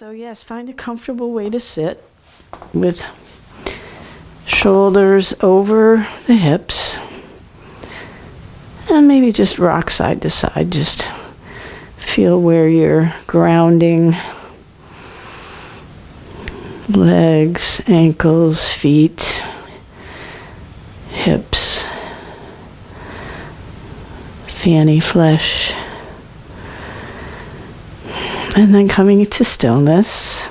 So yes, find a comfortable way to sit with shoulders over the hips. And maybe just rock side to side. Just feel where you're grounding. Legs, ankles, feet, hips, fanny flesh. And then coming to stillness,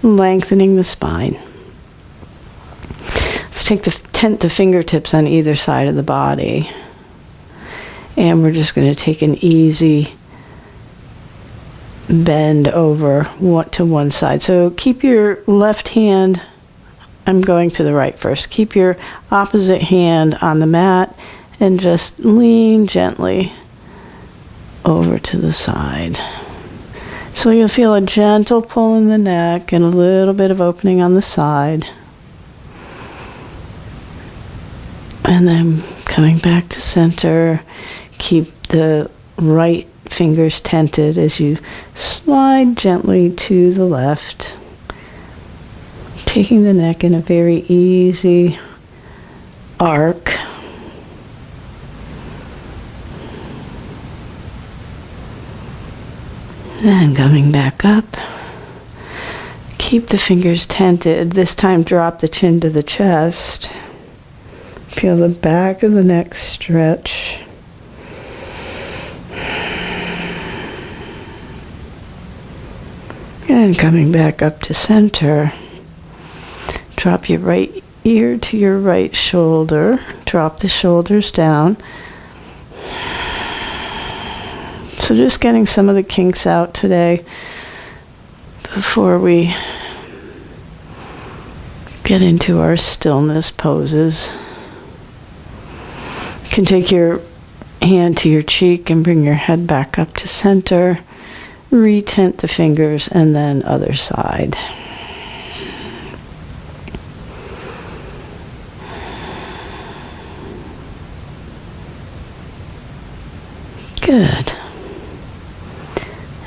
lengthening the spine. Let's take the fingertips on either side of the body. And we're just going to take an easy bend over to one side. So keep your left hand, I'm going to the right first. Keep your opposite hand on the mat and just lean gently over to the side. So you'll feel a gentle pull in the neck and a little bit of opening on the side. And then coming back to center, keep the right fingers tented as you slide gently to the left, taking the neck in a very easy arc. And coming back up, keep the fingers tented. This time drop the chin to the chest. Feel the back of the neck stretch. And coming back up to center, drop your right ear to your right shoulder. Drop the shoulders down. So just getting some of the kinks out today before we get into our stillness poses. You can take your hand to your cheek and bring your head back up to center. Retent the fingers and then other side. Good.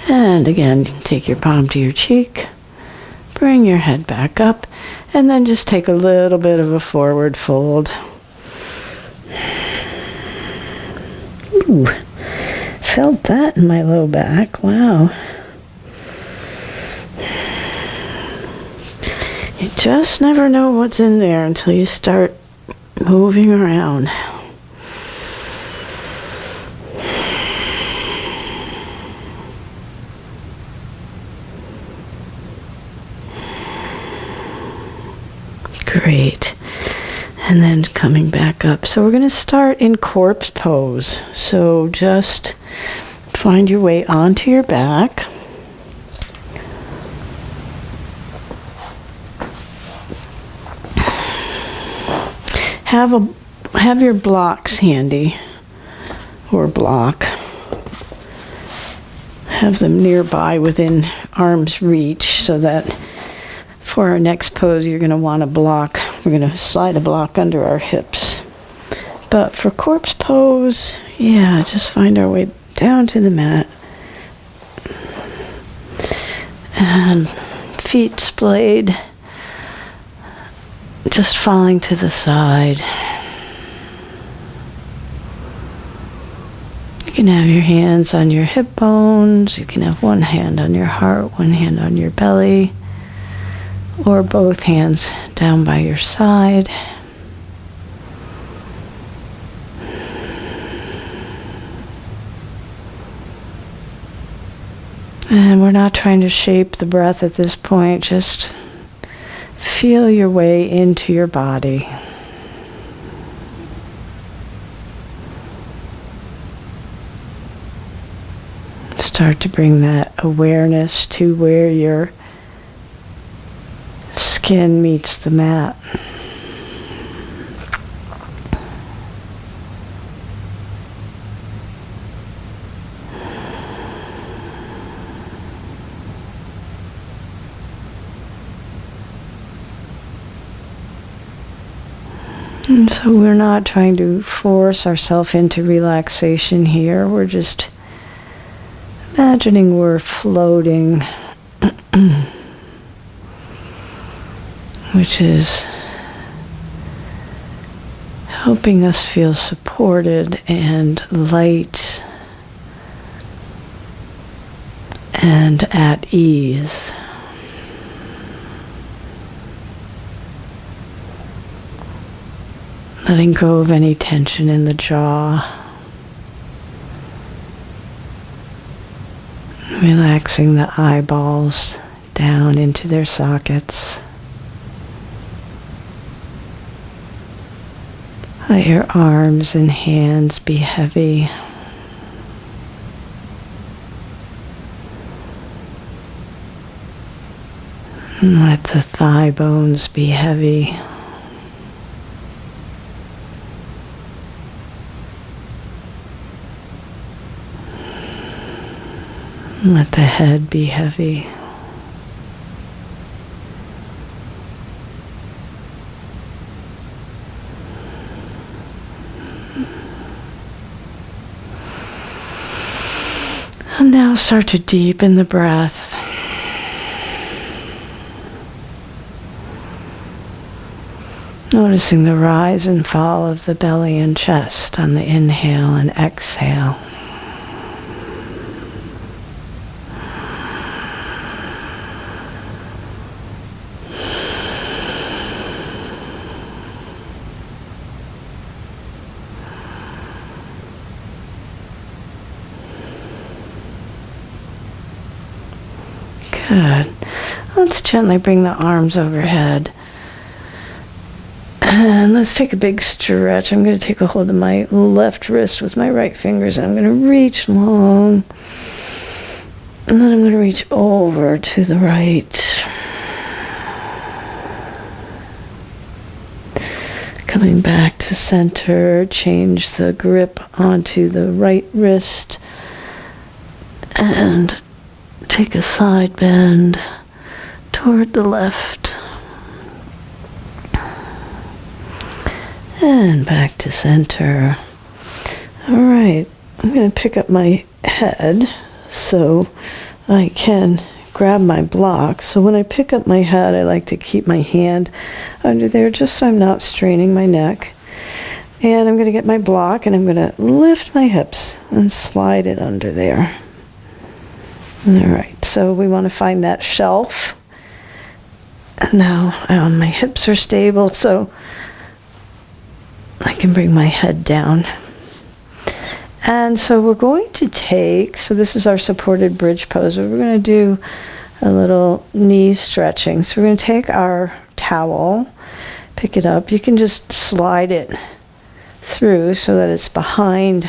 And again, take your palm to your cheek, bring your head back up, and then just take a little bit of a forward fold. Ooh, felt that in my low back. Wow. You just never know what's in there until you start moving around. Great. And then coming back up. So we're going to start in corpse pose. So just find your way onto your back. Have your blocks handy, or block. Have them nearby within arm's reach so that for our next pose, you're going to want a block. We're going to slide a block under our hips. But for corpse pose, just find our way down to the mat. And feet splayed, just falling to the side. You can have your hands on your hip bones. You can have one hand on your heart, one hand on your belly. Or both hands down by your side. And we're not trying to shape the breath at this point. Just feel your way into your body. Start to bring that awareness to where your skin meets the mat. And so we're not trying to force ourselves into relaxation here. We're just imagining we're floating which is helping us feel supported and light and at ease. Letting go of any tension in the jaw. Relaxing the eyeballs down into their sockets. Let your arms and hands be heavy. And let the thigh bones be heavy. Let the head be heavy. And now start to deepen the breath. Noticing the rise and fall of the belly and chest on the inhale and exhale. Good. Let's gently bring the arms overhead. And let's take a big stretch. I'm going to take a hold of my left wrist with my right fingers, and I'm going to reach long. And then I'm going to reach over to the right. Coming back to center, change the grip onto the right wrist. And take a side bend toward the left. And back to center. All right, I'm going to pick up my head so I can grab my block. So when I pick up my head, I like to keep my hand under there just so I'm not straining my neck. And I'm going to get my block and I'm going to lift my hips and slide it under there. All right, so we want to find that shelf. And now my hips are stable, so I can bring my head down. And so we're going to take, so this is our supported bridge pose, but we're going to do a little knee stretching. So we're going to take our towel, pick it up. You can just slide it through so that it's behind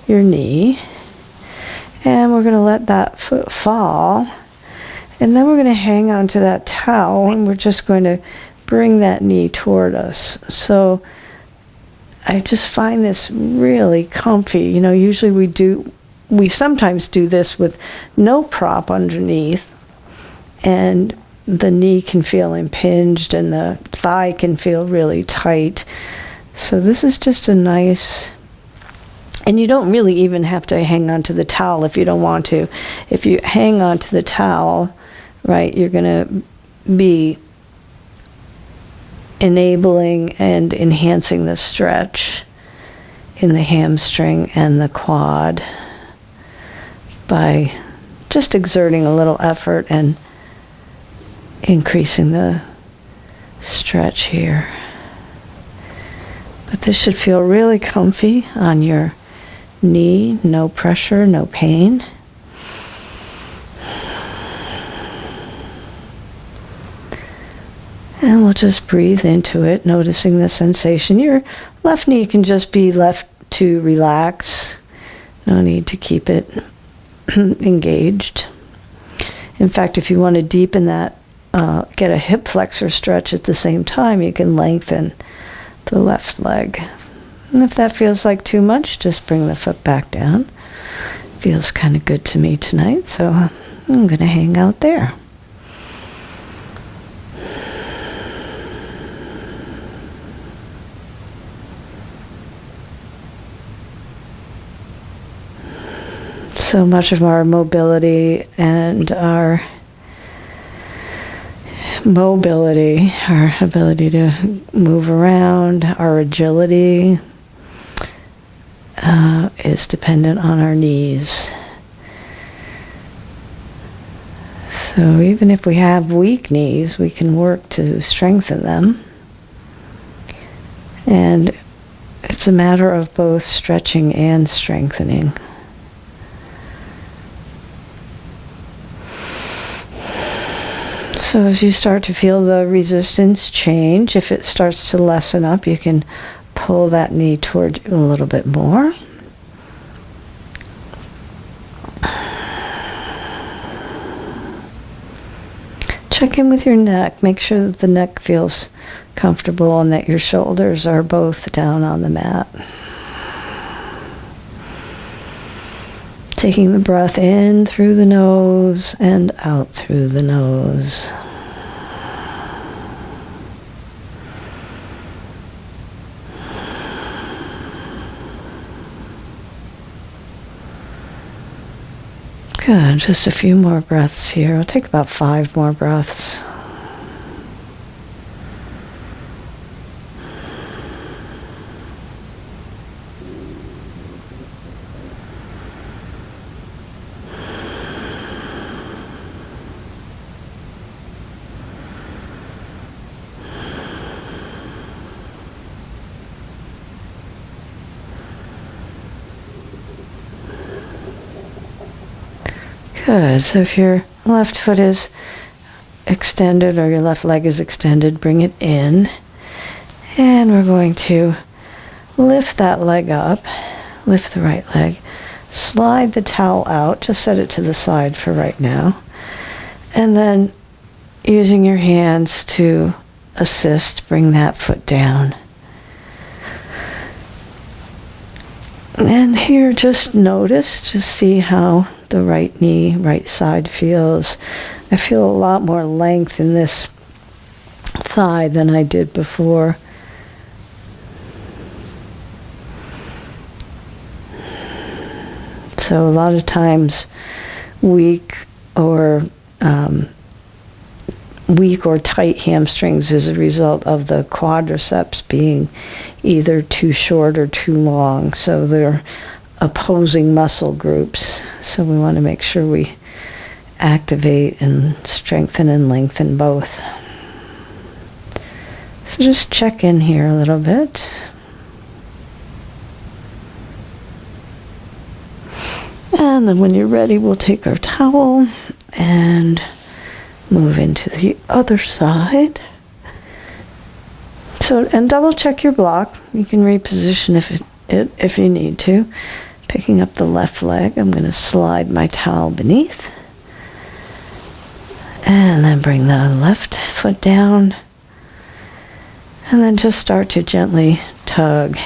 your knee. And we're going to let that foot fall. And then we're going to hang on to that towel and we're just going to bring that knee toward us. So I just find this really comfy. You know, usually we sometimes do this with no prop underneath. And the knee can feel impinged and the thigh can feel really tight. So this is just a nice... And you don't really even have to hang on to the towel if you don't want to. If you hang on to the towel, right, you're going to be enabling and enhancing the stretch in the hamstring and the quad by just exerting a little effort and increasing the stretch here. But this should feel really comfy on your knee, no pressure, no pain. And we'll just breathe into it, noticing the sensation. Your left knee can just be left to relax. No need to keep it engaged. In fact, if you want to deepen that, get a hip flexor stretch at the same time, you can lengthen the left leg. And if that feels like too much, just bring the foot back down. Feels kind of good to me tonight, so I'm going to hang out there. So much of our mobility and our mobility, our ability to move around, our agility is dependent on our knees. So even if we have weak knees, we can work to strengthen them. And it's a matter of both stretching and strengthening. So as you start to feel the resistance change, if it starts to lessen up, you can pull that knee toward you a little bit more. Check in with your neck. Make sure that the neck feels comfortable and that your shoulders are both down on the mat. Taking the breath in through the nose and out through the nose. Good, just a few more breaths here. I'll take about 5 more breaths. Good. So if your left foot is extended or your left leg is extended, bring it in. And we're going to lift that leg up, lift the right leg, slide the towel out, just set it to the side for right now. And then using your hands to assist, bring that foot down. And here, just notice, just see how the right knee, right side feels. I feel a lot more length in this thigh than I did before. So a lot of times weak or tight hamstrings is a result of the quadriceps being either too short or too long. So they're opposing muscle groups. So we want to make sure we activate and strengthen and lengthen both. So just check in here a little bit. And then when you're ready, we'll take our towel and move into the other side. So, and double check your block. You can reposition if you need to. Picking up the left leg, I'm going to slide my towel beneath. And then bring the left foot down. And then just start to gently tug,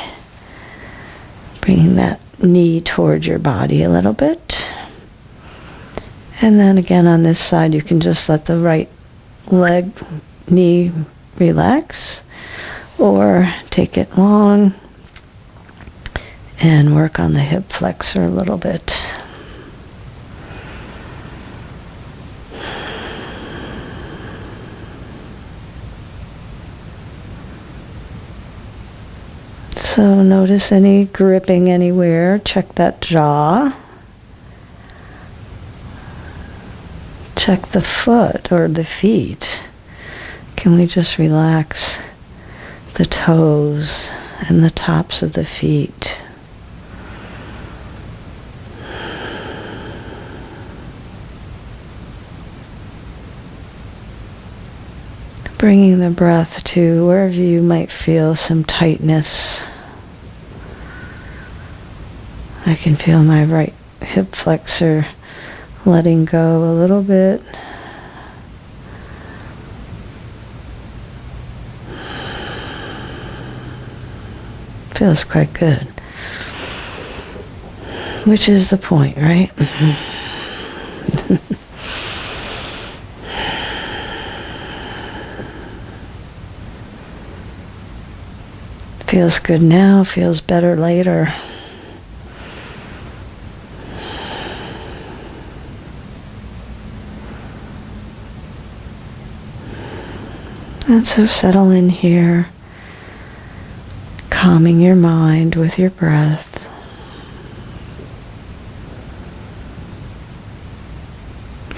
bringing that knee towards your body a little bit. And then again on this side, you can just let the right leg, knee relax, or take it long and work on the hip flexor a little bit. So notice any gripping anywhere. Check that jaw. Check the foot or the feet. Can we just relax the toes and the tops of the feet? Bringing the breath to wherever you might feel some tightness. I can feel my right hip flexor letting go a little bit. Feels quite good. Which is the point, right? Feels good now, feels better later. And so settle in here, calming your mind with your breath.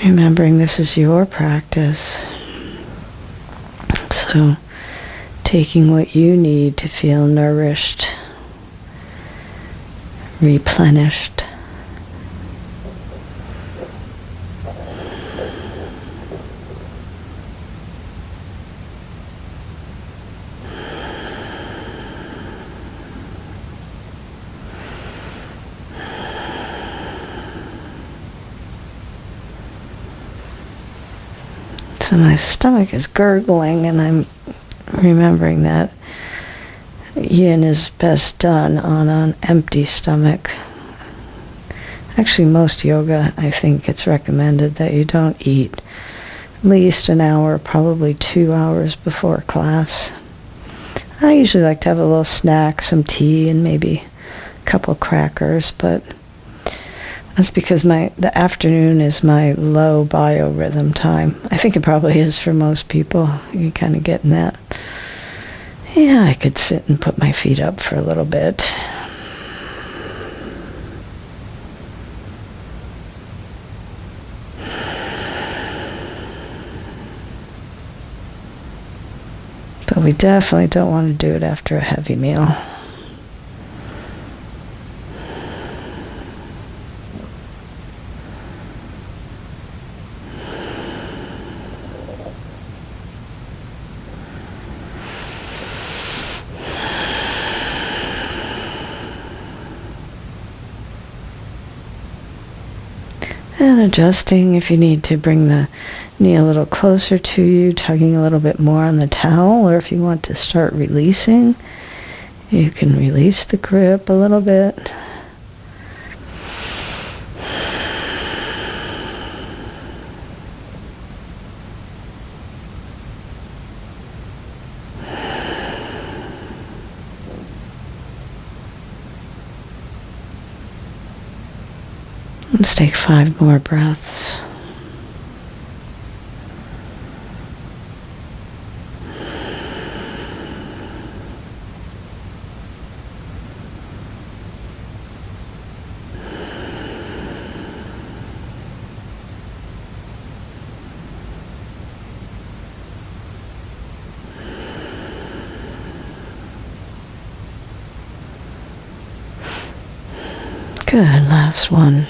Remembering this is your practice. So taking what you need to feel nourished, replenished. So my stomach is gurgling, and I'm remembering that yin is best done on an empty stomach. Actually, most yoga, I think it's recommended that you don't eat at least an hour, probably 2 hours before class. I usually like to have a little snack, some tea, and maybe a couple crackers, but that's because the afternoon is my low biorhythm time. I think it probably is for most people. You kind of get in that. Yeah, I could sit and put my feet up for a little bit. But we definitely don't want to do it after a heavy meal. And adjusting if you need to bring the knee a little closer to you, tugging a little bit more on the towel, or if you want to start releasing, you can release the grip a little bit. Let's take 5 more breaths. Good, last one.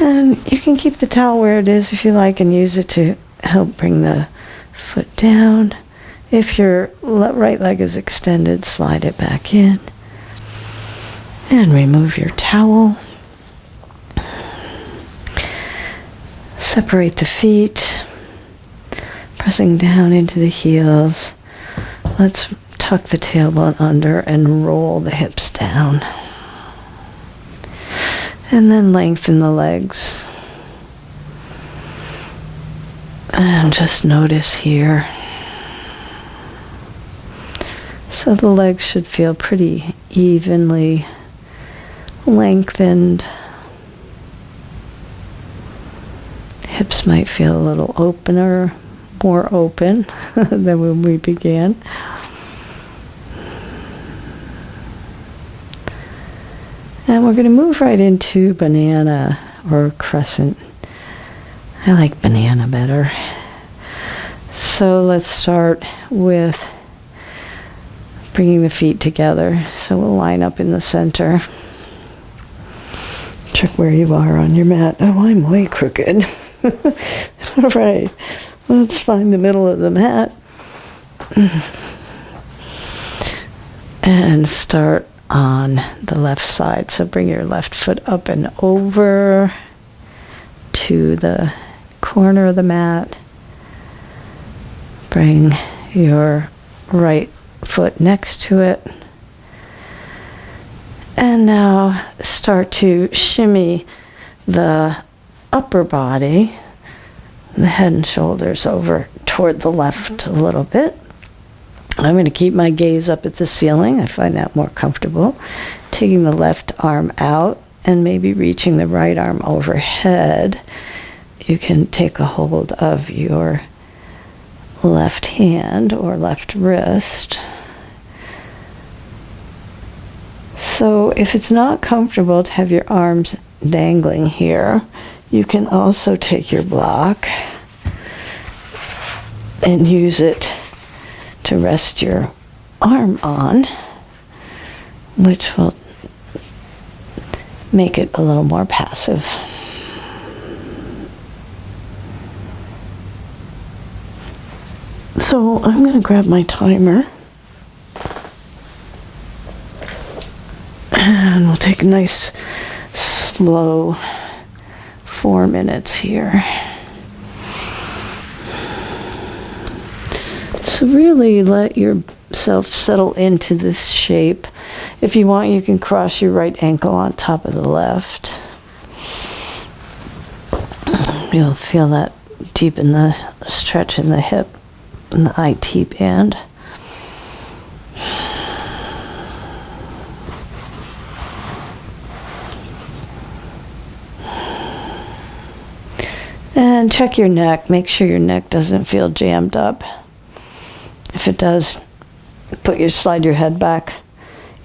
And you can keep the towel where it is if you like and use it to help bring the foot down. If your right leg is extended, slide it back in. And remove your towel. Separate the feet, pressing down into the heels. Let's tuck the tailbone under and roll the hips down. And then lengthen the legs. And just notice here. So the legs should feel pretty evenly lengthened. Hips might feel a little more open than when we began. And we're going to move right into banana or crescent. I like banana better. So let's start with bringing the feet together. So we'll line up in the center. Check where you are on your mat. Oh, I'm way crooked. All right. Let's find the middle of the mat. And start on the left side. So bring your left foot up and over to the corner of the mat. Bring your right foot next to it. And now start to shimmy the upper body, the head and shoulders over toward the left a little bit. I'm going to keep my gaze up at the ceiling. I find that more comfortable. Taking the left arm out and maybe reaching the right arm overhead, you can take a hold of your left hand or left wrist. So if it's not comfortable to have your arms dangling here, you can also take your block and use it to rest your arm on, which will make it a little more passive. So I'm going to grab my timer and we'll take a nice slow 4 minutes here. So really let yourself settle into this shape. If you want, you can cross your right ankle on top of the left. You'll feel that deep in the stretch in the hip and the IT band. And check your neck. Make sure your neck doesn't feel jammed up. If it does, slide your head back,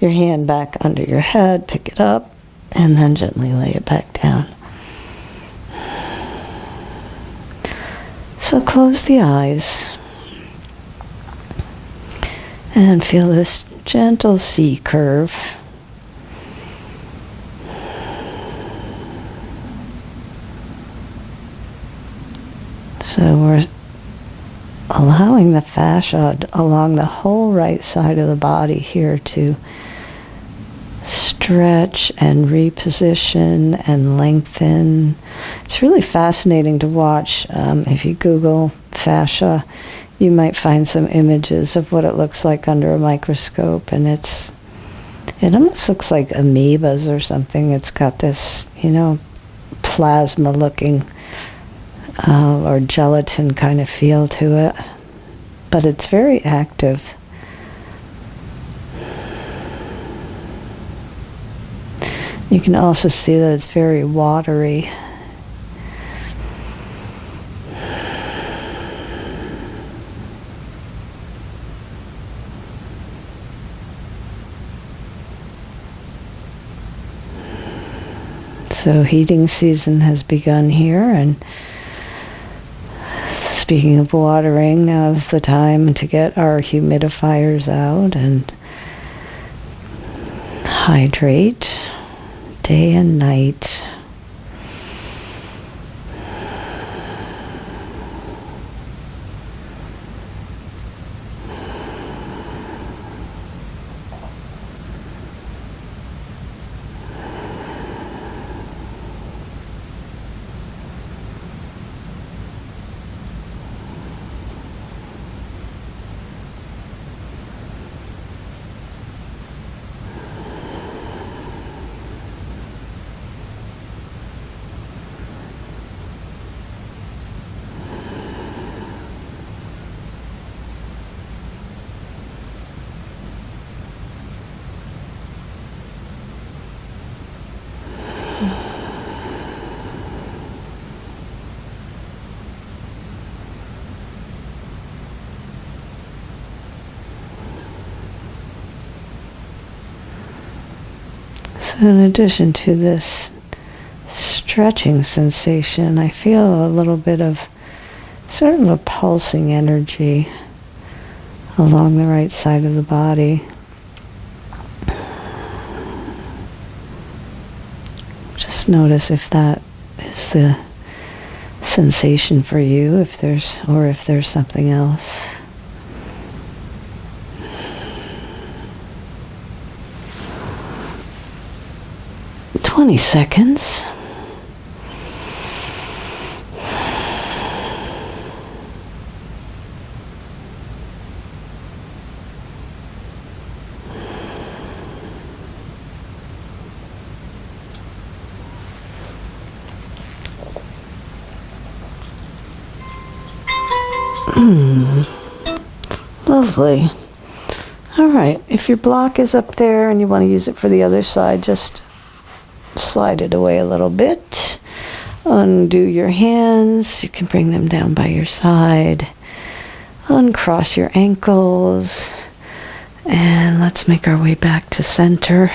your hand back under your head, pick it up, and then gently lay it back down. So close the eyes and feel this gentle C curve. So we're allowing the fascia along the whole right side of the body here to stretch and reposition and lengthen. It's really fascinating to watch. If you Google fascia, you might find some images of what it looks like under a microscope, and it almost looks like amoebas or something. It's got this, plasma looking or gelatin kind of feel to it, but it's very active. You can also see that it's very watery. So heating season has begun here, and speaking of watering, now is the time to get our humidifiers out and hydrate day and night. So in addition to this stretching sensation, I feel a little bit of sort of a pulsing energy along the right side of the body. Just notice if that is the sensation for you, if there's something else. "20 seconds. Lovely. All right, if your block is up there and you want to use it for the other side, just slide it away a little bit. Undo your hands. You can bring them down by your side. Uncross your ankles. And let's make our way back to center.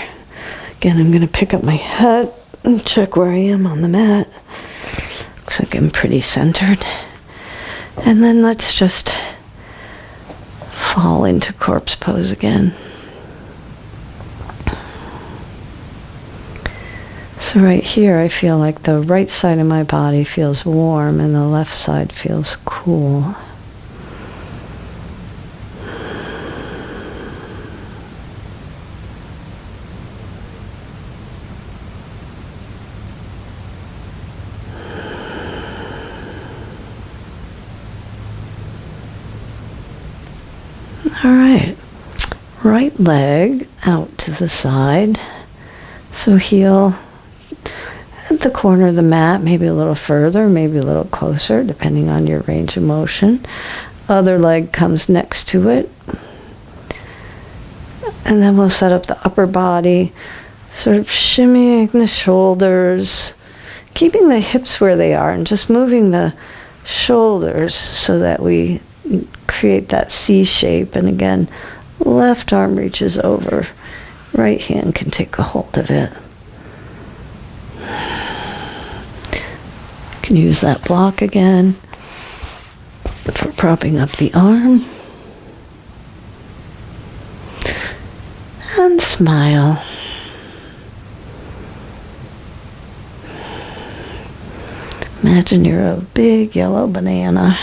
Again, I'm going to pick up my head and check where I am on the mat. Looks like I'm pretty centered. And then let's just fall into corpse pose again. So right here, I feel like the right side of my body feels warm and the left side feels cool. All right, right leg out to the side. So heel at the corner of the mat, maybe a little further, maybe a little closer, depending on your range of motion. Other leg comes next to it. And then we'll set up the upper body, sort of shimmying the shoulders, keeping the hips where they are, and just moving the shoulders so that we create that C shape. And again, left arm reaches over, right hand can take a hold of it. You can use that block again for propping up the arm. And smile. Imagine you're a big yellow banana.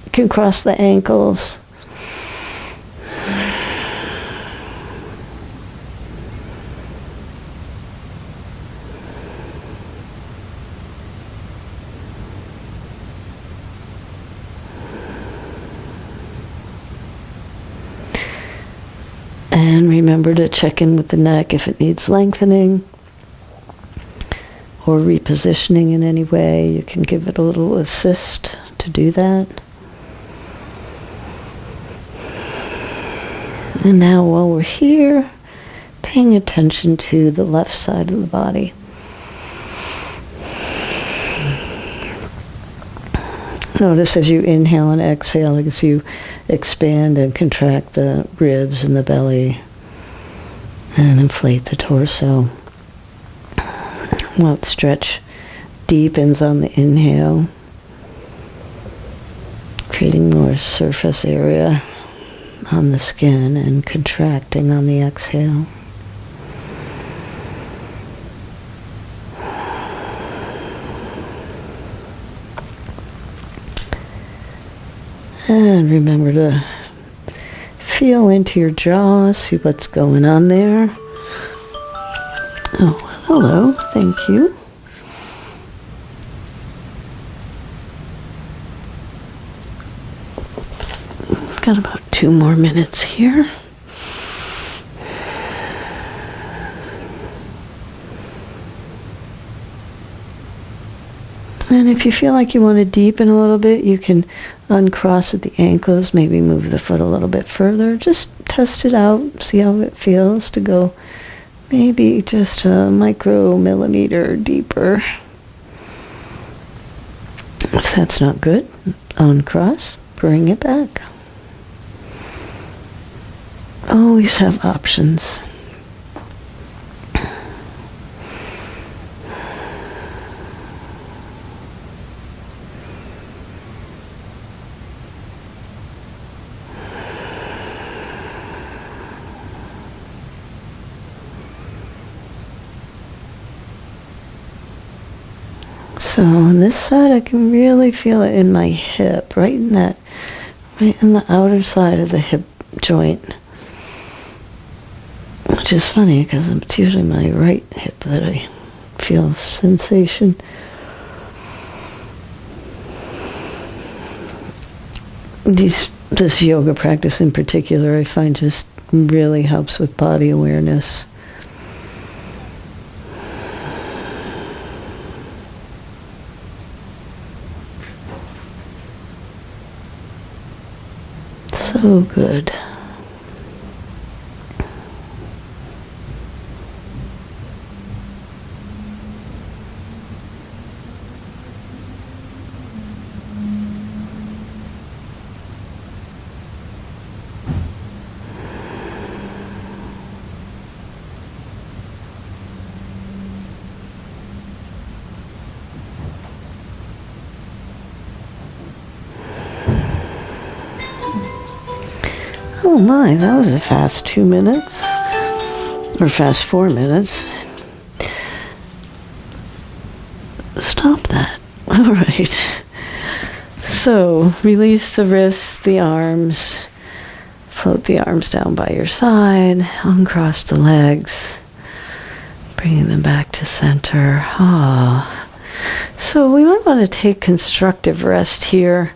You can cross the ankles. And remember to check in with the neck if it needs lengthening or repositioning in any way. You can give it a little assist to do that. And now while we're here, paying attention to the left side of the body. Notice as you inhale and exhale, as you expand and contract the ribs and the belly and inflate the torso. While the stretch deepens on the inhale, creating more surface area on the skin and contracting on the exhale. And remember to feel into your jaw, see what's going on there. Oh, hello, thank you. Got about 2 more minutes here. And if you feel like you want to deepen a little bit, you can uncross at the ankles, maybe move the foot a little bit further. Just test it out, see how it feels to go maybe just a micromillimeter deeper. If that's not good, uncross, bring it back. Always have options. So on this side, I can really feel it in my hip, right in the outer side of the hip joint. Which is funny because it's usually my right hip that I feel sensation. This yoga practice in particular, I find just really helps with body awareness. So good. Oh my, that was a fast 2 minutes. Or fast 4 minutes. Stop that. All right. So, release the wrists, the arms. Float the arms down by your side. Uncross the legs. Bringing them back to center. Ah. So, we might want to take constructive rest here.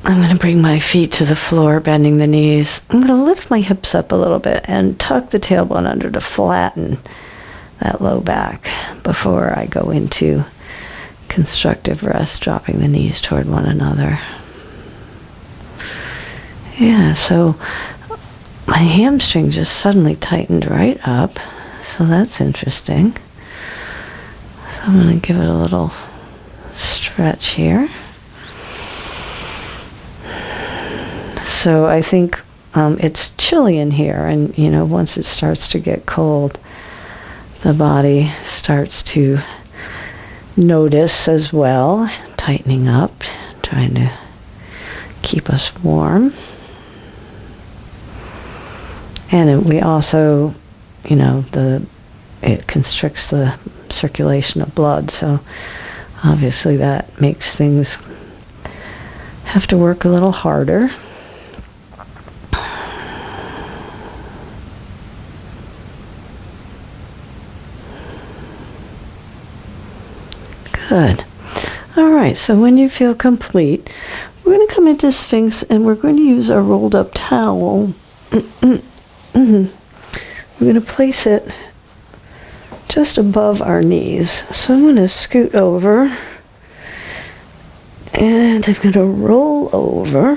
I'm going to bring my feet to the floor, bending the knees. I'm going to lift my hips up a little bit and tuck the tailbone under to flatten that low back before I go into constructive rest, dropping the knees toward one another. Yeah, so my hamstring just suddenly tightened right up, so that's interesting. So I'm going to give it a little stretch here. So I think it's chilly in here, and once it starts to get cold, the body starts to notice as well, tightening up, trying to keep us warm. And we also, it constricts the circulation of blood, so obviously that makes things have to work a little harder. Good. All right, so when you feel complete, we're going to come into Sphinx and we're going to use our rolled up towel. We're going to place it just above our knees. So I'm going to scoot over and I'm going to roll over,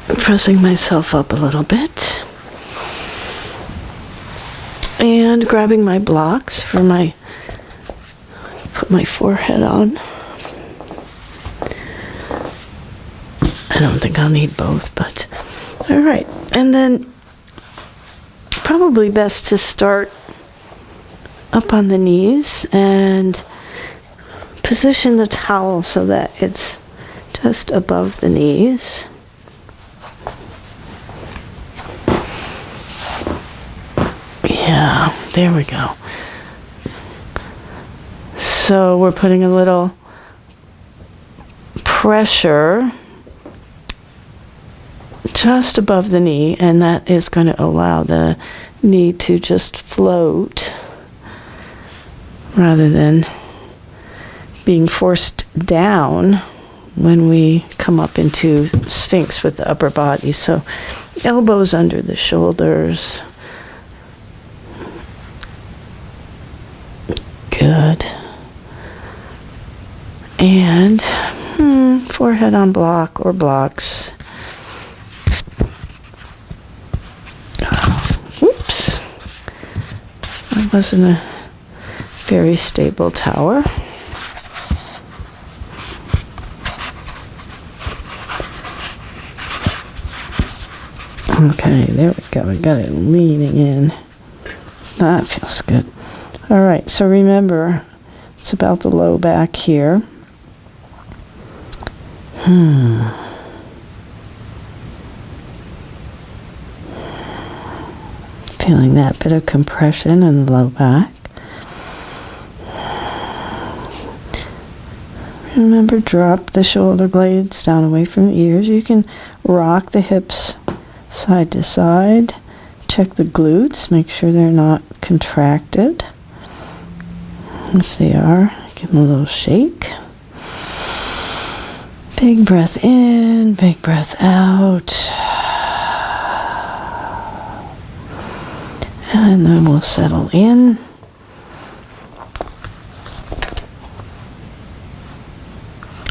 pressing myself up a little bit. And grabbing my blocks for put my forehead on. I don't think I'll need both, but all right. And then probably best to start up on the knees and position the towel so that it's just above the knees. Yeah, there we go. So we're putting a little pressure just above the knee, and that is going to allow the knee to just float rather than being forced down when we come up into Sphinx with the upper body. So elbows under the shoulders. Good. And forehead on block or blocks. Whoops. That wasn't a very stable tower. Okay, there we go. We got it leaning in. That feels good. All right, so remember, it's about the low back here. Feeling that bit of compression in the low back. Remember, drop the shoulder blades down away from the ears. You can rock the hips side to side. Check the glutes, make sure they're not contracted. If they are, give them a little shake. Big breath in, big breath out. And then we'll settle in.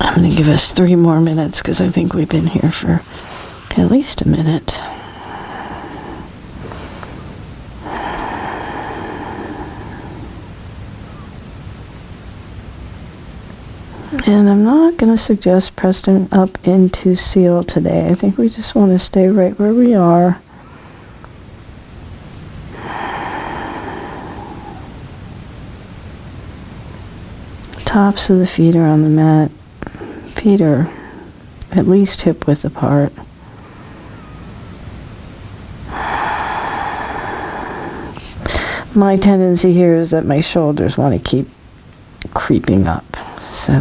I'm going to give us 3 more minutes because I think we've been here for at least a minute. And I'm not going to suggest pressing up into seal today. I think we just want to stay right where we are. Tops of the feet are on the mat. Feet are at least hip width apart. My tendency here is that my shoulders want to keep creeping up. So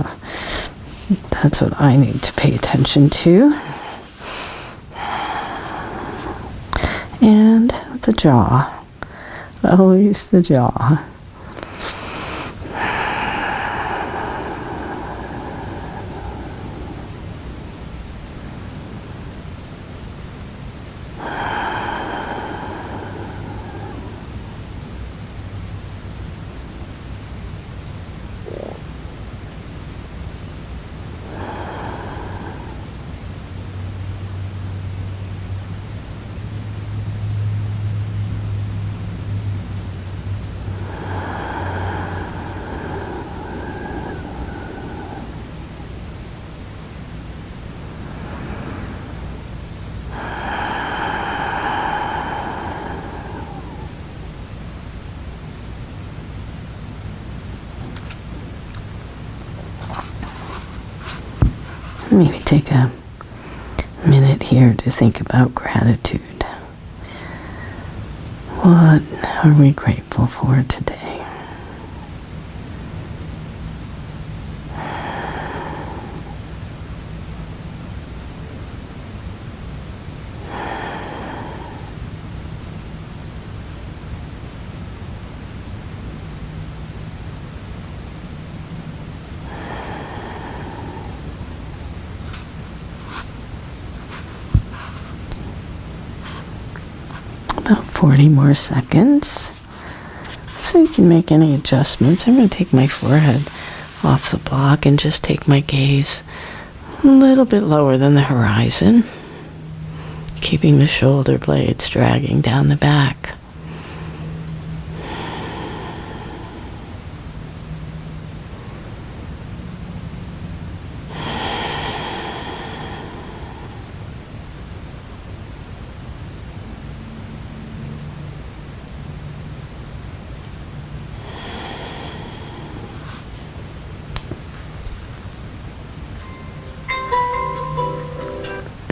that's what I need to pay attention to. And the jaw. Always the jaw. Maybe take a minute here to think about gratitude. What are we grateful for today? About 40 more seconds. So you can make any adjustments. I'm going to take my forehead off the block and just take my gaze a little bit lower than the horizon, keeping the shoulder blades dragging down the back.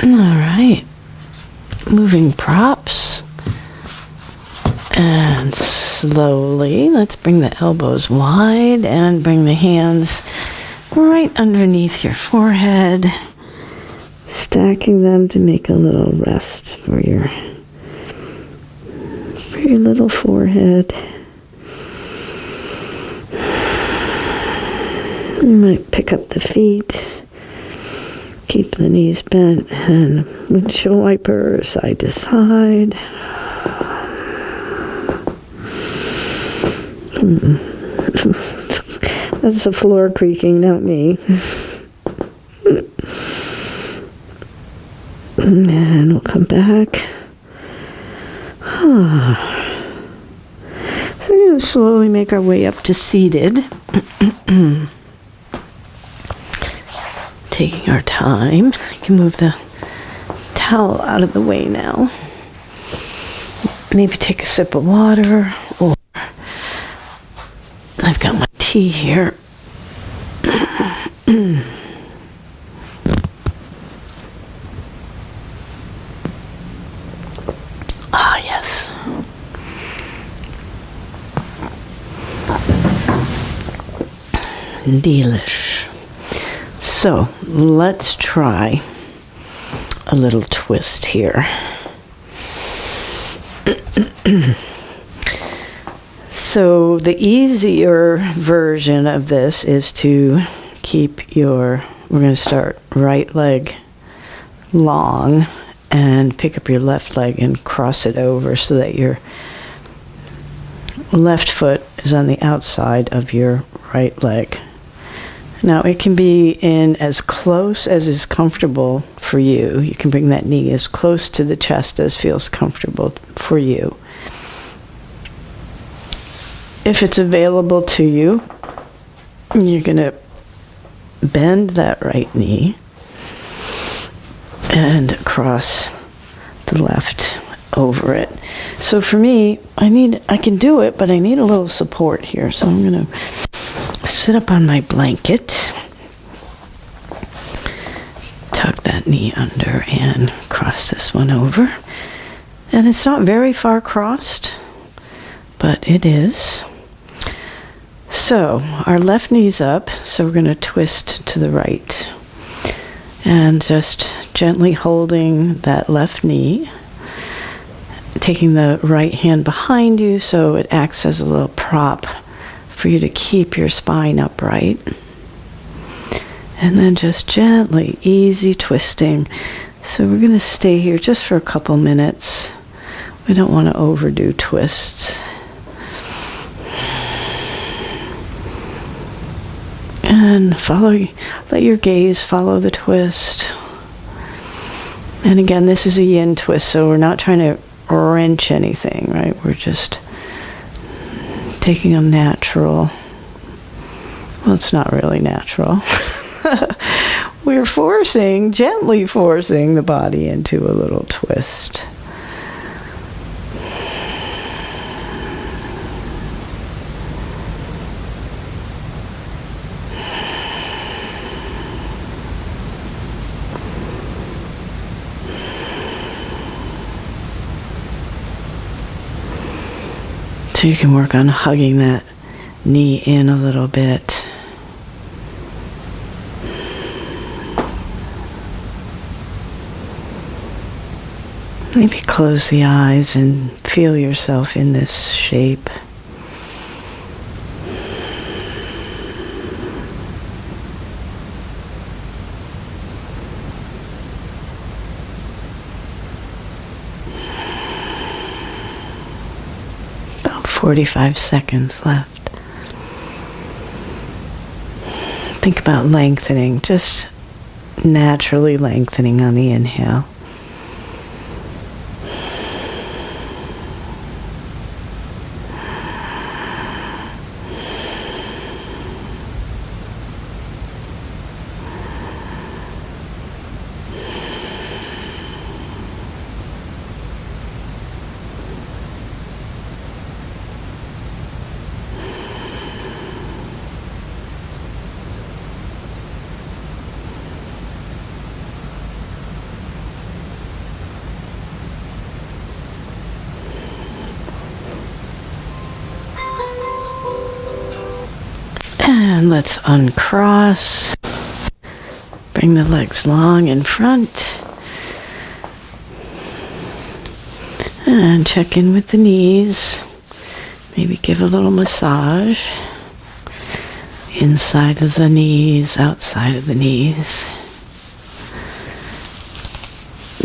All right, moving props, and slowly let's bring the elbows wide and bring the hands right underneath your forehead, stacking them to make a little rest for your little forehead. You might pick up the feet. Keep the knees bent and windshield wiper side to side. That's the floor creaking, not me. And we'll come back. So we're going to slowly make our way up to seated. Taking our time. I can move the towel out of the way now. Maybe take a sip of water, or I've got my tea here. Ah, yes. Delish. So let's try a little twist here. So the easier version of this is to keep we're going to start right leg long and pick up your left leg and cross it over so that your left foot is on the outside of your right leg. Now, it can be in as close as is comfortable for you. You can bring that knee as close to the chest as feels comfortable for you. If it's available to you, you're going to bend that right knee and cross the left over it. So for me, I can do it, but I need a little support here. So I'm going to sit up on my blanket, tuck that that knee under and cross this one over. And it's not very far crossed, but it is. So our left knee's up, so we're going to twist to the right. And just gently holding that left knee, taking the right hand behind you so it acts as a little prop for you to keep your spine upright. And then just gently, easy twisting. So we're going to stay here just for a couple minutes. We don't want to overdo twists. And let your gaze follow the twist. And again, this is a yin twist, so we're not trying to wrench anything, right? We're just taking a natural, well, it's not really natural. We're gently forcing the body into a little twist. So you can work on hugging that knee in a little bit. Maybe close the eyes and feel yourself in this shape. About 45 seconds left. Think about lengthening, just naturally lengthening on the inhale. And let's uncross. Bring the legs long in front. And check in with the knees. Maybe give a little massage. Inside of the knees, outside of the knees.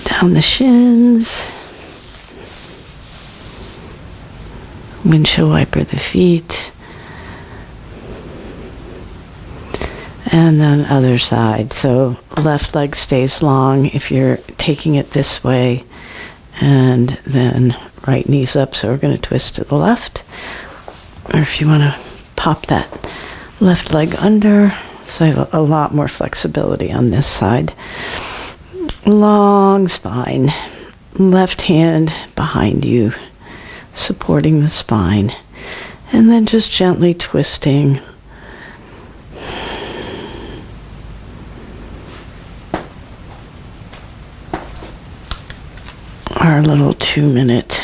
Down the shins. Windshield wiper the feet. And then other side. So left leg stays long if you're taking it this way. And then right knee's up. So we're going to twist to the left. Or if you want to pop that left leg under. So I have a lot more flexibility on this side. Long spine. Left hand behind you, supporting the spine. And then just gently twisting. Our little 2-minute,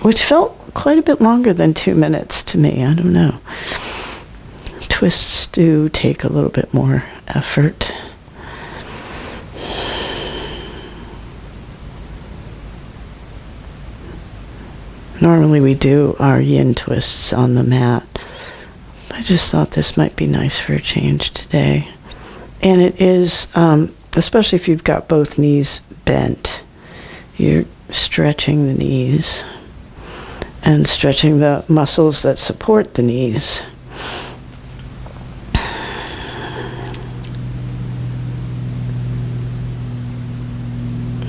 which felt quite a bit longer than 2 minutes to me. I don't know. Twists do take a little bit more effort. Normally we do our yin twists on the mat. I just thought this might be nice for a change today. And it is, especially if you've got both knees bent, you're stretching the knees and stretching the muscles that support the knees.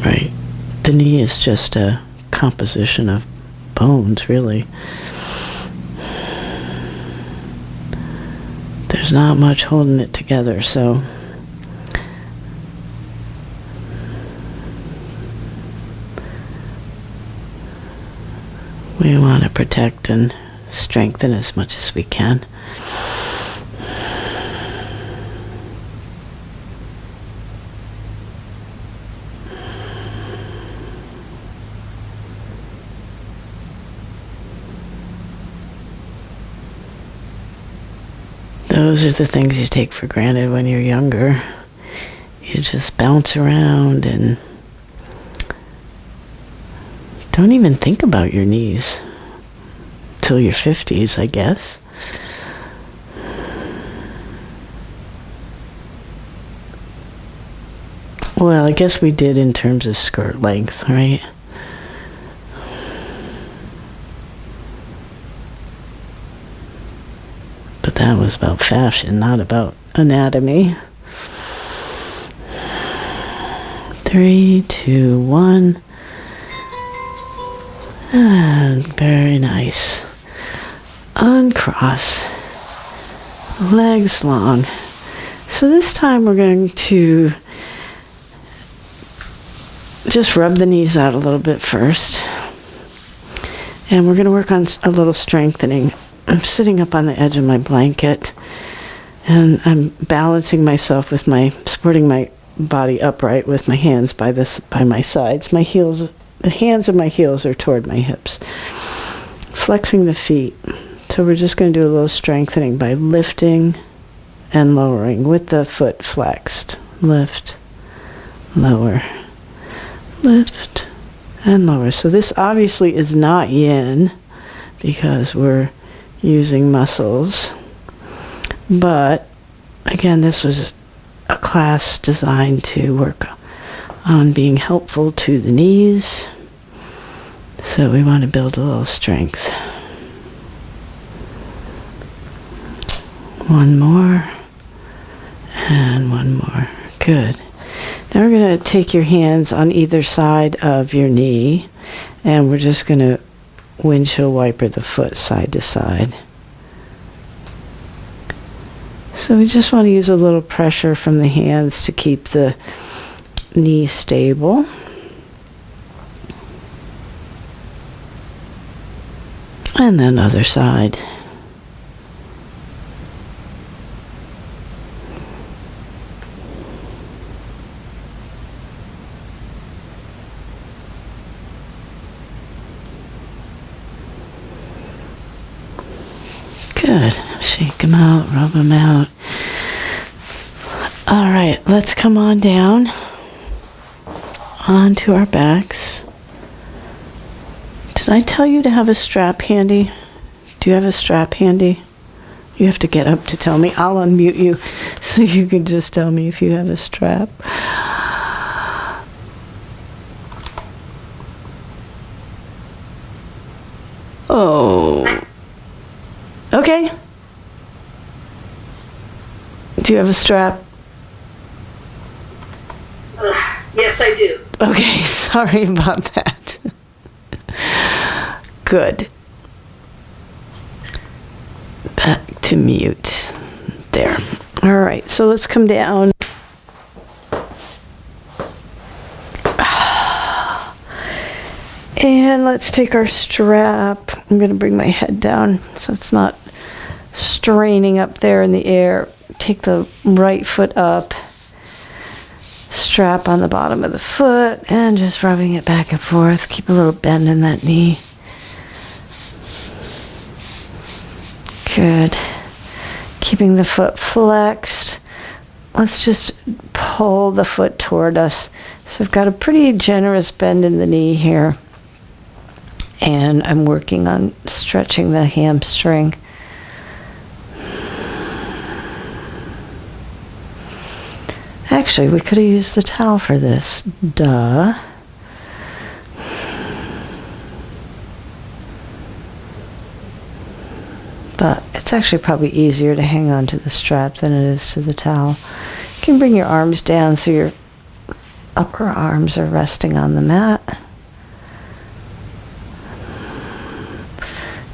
Right. The knee is just a composition of bones, really. There's not much holding it together, so we want to protect and strengthen as much as we can. Those are the things you take for granted when you're younger. You just bounce around and don't even think about your knees till your 50s, I guess. Well, I guess we did in terms of skirt length, right? But that was about fashion, not about anatomy. 3, 2, 1. And very nice. Uncross. Legs long. So this time we're going to just rub the knees out a little bit first. And we're going to work on a little strengthening. I'm sitting up on the edge of my blanket and I'm balancing myself with supporting my body upright with my hands by my sides. The hands of my heels are toward my hips. Flexing the feet. So we're just going to do a little strengthening by lifting and lowering with the foot flexed. Lift, lower, lift, and lower. So this obviously is not yin because we're using muscles. But again, this was a class designed to work on being helpful to the knees. So we want to build a little strength. One more. And one more. Good. Now we're going to take your hands on either side of your knee and we're just going to windshield wiper the foot side to side. So we just want to use a little pressure from the hands to keep the knee stable. And then other side. Good. Shake them out, rub them out. All right, let's come on down onto our backs. Did I tell you to have a strap handy? Do you have a strap handy? You have to get up to tell me. I'll unmute you so you can just tell me if you have a strap. Oh. Okay. Do you have a strap? Yes, I do. Okay, sorry about that. Good. Back to mute. There. All right, so let's come down. And let's take our strap. I'm going to bring my head down so it's not straining up there in the air. Take the right foot up. Strap on the bottom of the foot and just rubbing it back and forth. Keep a little bend in that knee. Good. Keeping the foot flexed. Let's just pull the foot toward us. So I've got a pretty generous bend in the knee here. And I'm working on stretching the hamstring. Actually, we could have used the towel for this. Duh. But it's actually probably easier to hang on to the strap than it is to the towel. You can bring your arms down so your upper arms are resting on the mat.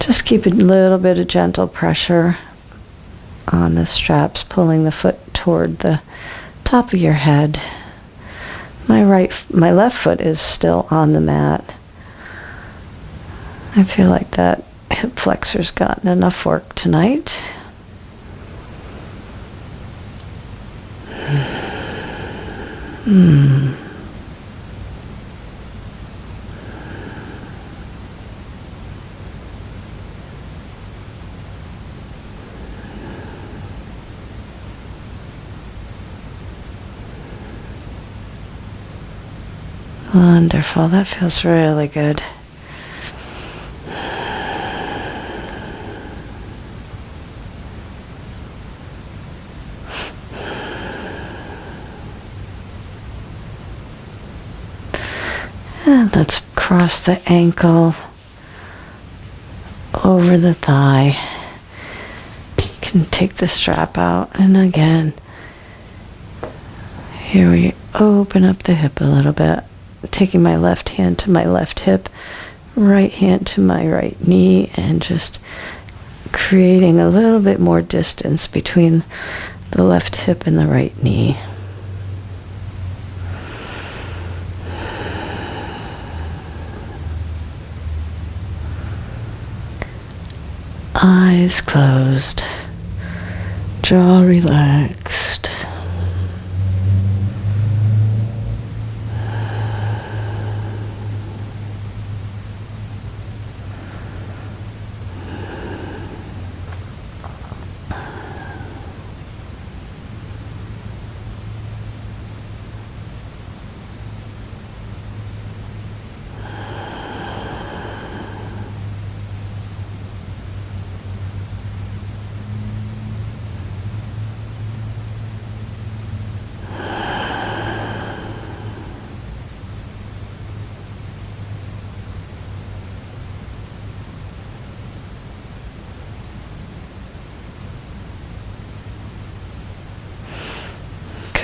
Just keep a little bit of gentle pressure on the straps, pulling the foot toward the top of your head. My left foot is still on the mat. I feel like that hip flexor's gotten enough work tonight. Wonderful. That feels really good. And let's cross the ankle over the thigh. You can take the strap out, and again, here we open up the hip a little bit, taking my left hand to my left hip, right hand to my right knee, and just creating a little bit more distance between the left hip and the right knee. Eyes closed, jaw relaxed.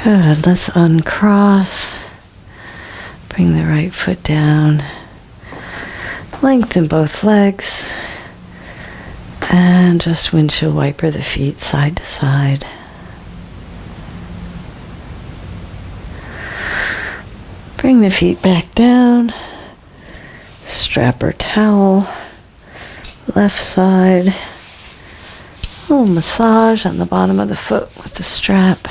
Good. Let's uncross. Bring the right foot down. Lengthen both legs. And just windshield wiper the feet side to side. Bring the feet back down. Strap or towel. Left side. A little massage on the bottom of the foot with the strap.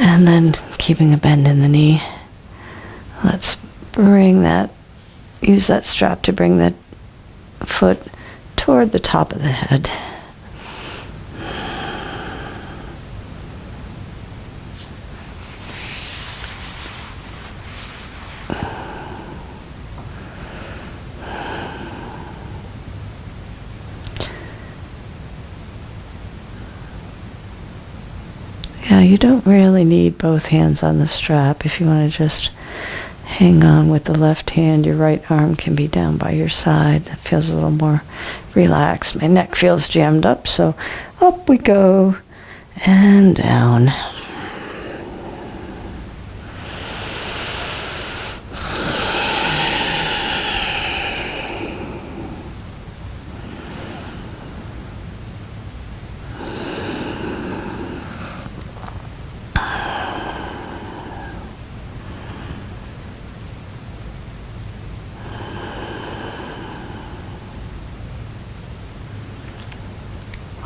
And then keeping a bend in the knee. Let's use that strap to bring that foot toward the top of the head. Yeah, you don't really need both hands on the strap. If you want to just hang on with the left hand, your right arm can be down by your side. That feels a little more relaxed. My neck feels jammed up, so up we go and down.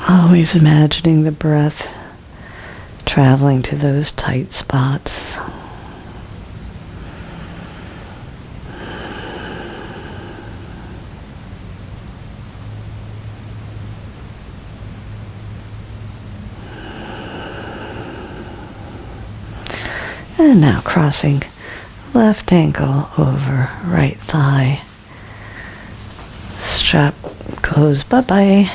Always imagining the breath traveling to those tight spots. And now crossing left ankle over right thigh. Strap goes bye-bye.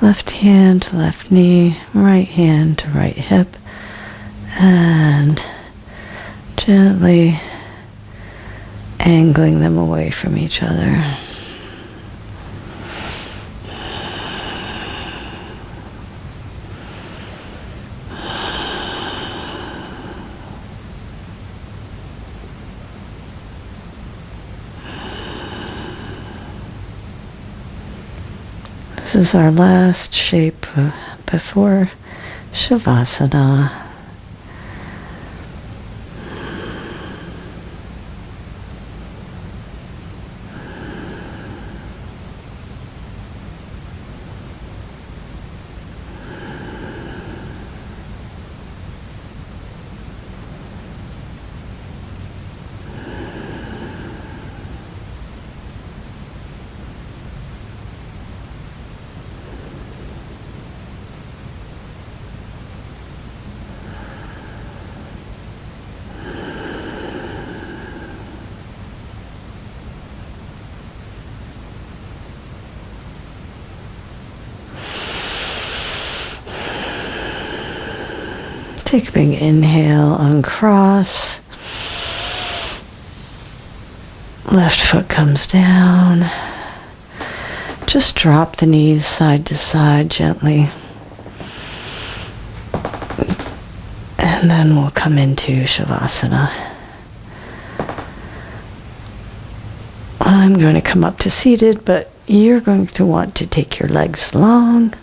Left hand to left knee, right hand to right hip, and gently angling them away from each other. This is our last shape before Shavasana. Take a big inhale, uncross. Left foot comes down. Just drop the knees side to side gently. And then we'll come into Shavasana. I'm going to come up to seated, but you're going to want to take your legs long.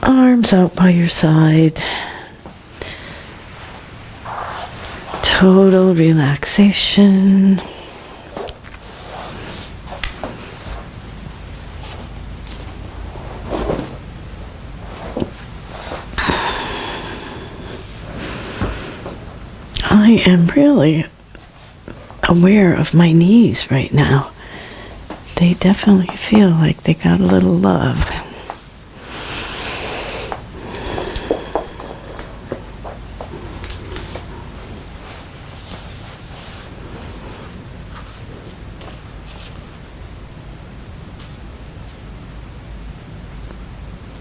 Arms out by your side. Total relaxation. I am really aware of my knees right now. They definitely feel like they got a little love.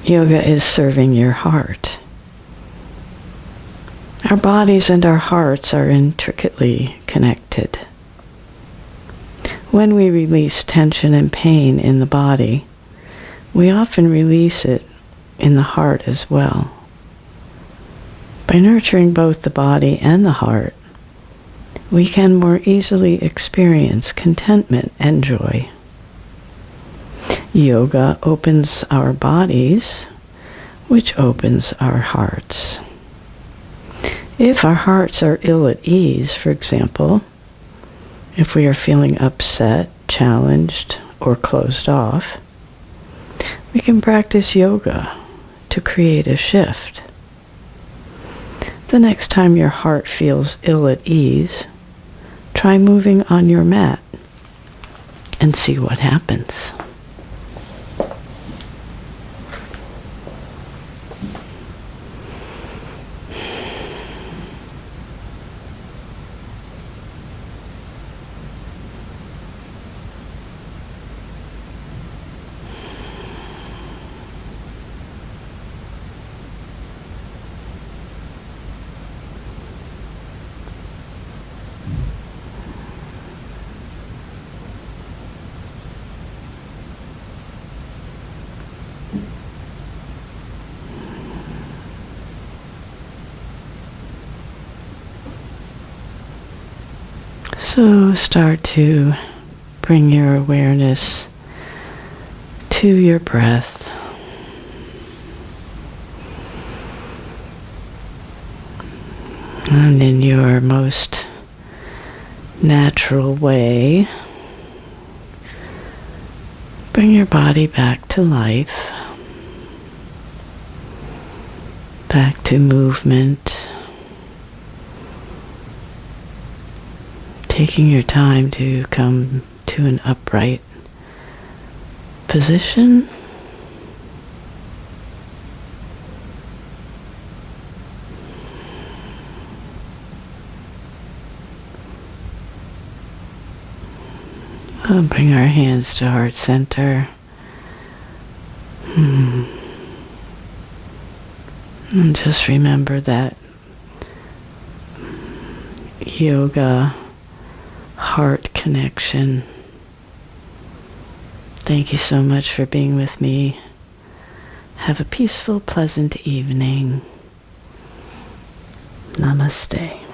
Yoga is serving your heart. Our bodies and our hearts are intricately connected. When we release tension and pain in the body, we often release it in the heart as well. By nurturing both the body and the heart, we can more easily experience contentment and joy. Yoga opens our bodies, which opens our hearts. If our hearts are ill at ease, for example, if we are feeling upset, challenged, or closed off, we can practice yoga to create a shift. The next time your heart feels ill at ease, try moving on your mat and see what happens. So start to bring your awareness to your breath. And in your most natural way, bring your body back to life, back to movement. Taking your time to come to an upright position. We'll bring our hands to heart center. And just remember that yoga heart connection. Thank you so much for being with me. Have a peaceful, pleasant evening. Namaste.